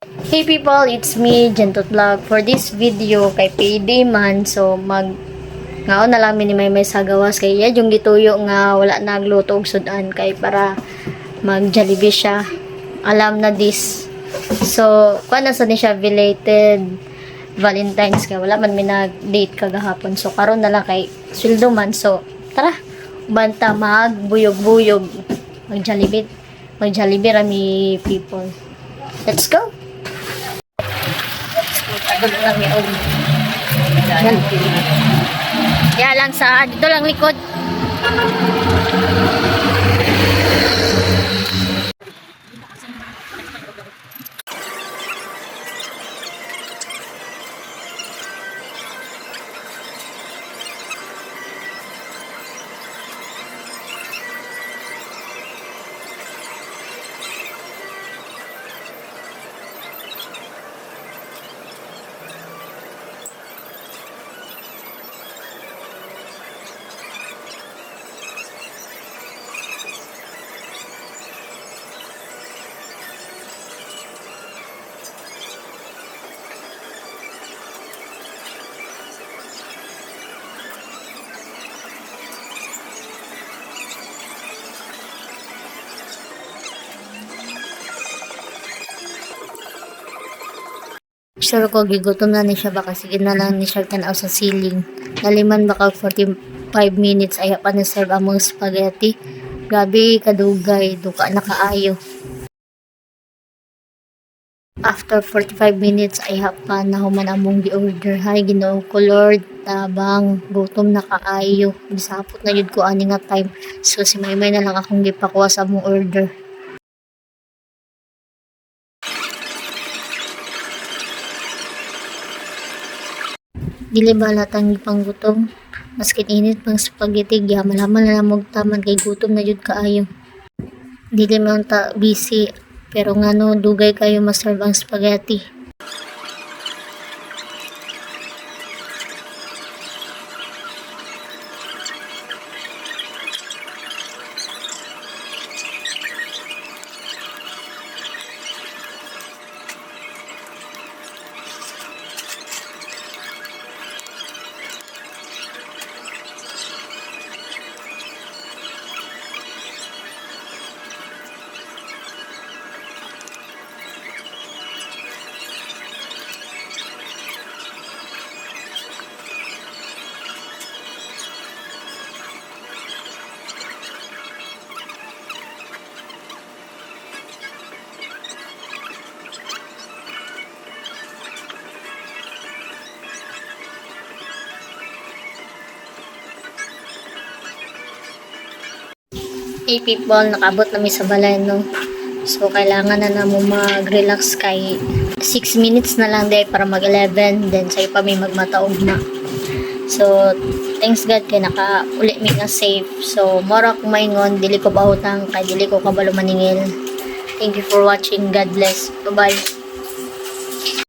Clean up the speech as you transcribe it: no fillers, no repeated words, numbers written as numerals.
Hey people, it's me, Gentot Vlog. For this video, kay payday man, so ngaon na lang minimay may sagawas kay yan yung gituyo nga wala nagluto og sudan kay para mag Jollibee siya. Alam na this. So, kuan na sa ni siya belated Valentine's kay wala man mi nag-date kagahapon. So, karon na lang kay sweldo man. So, tara, banta magbuyog-buyog mag Jollibee rami people. Let's go. Tagal lang yun. Yan. Yan lang sa dito lang likod. Sure ko gigutom na ni siya baka sige na lang ni siya tanaw sa ceiling. Naliman baka 45 minutes ay pa na serve among spaghetti. Grabe kadugay, duka na kaayo. After 45 minutes ay pa na human among gi-order. Hay Ginoo ko Lord, tabang gutom na kaayo. Bisapot na yun ko ani nga time. So si Maymay na lang akong gipakuha sa among order. Dili ba latang panggutom? Maskin init pang spaghetti, malaman na lang taman kay gutom na jud kaayo. Dili man ta busy, pero ngano dugay kayo ma-serve ang spaghetti. Hey people, nakabot na mi sa balay no. So kailangan na mo mag-relax kay 6 minutes na lang day para mag-11 then sa'yo pa may magmataog na. So thanks God kay naka-uli mi nga safe. So mora ko maingon, dili ko bahutang kay dili ko kabalo maningil. Thank you for watching. God bless. Bye-bye.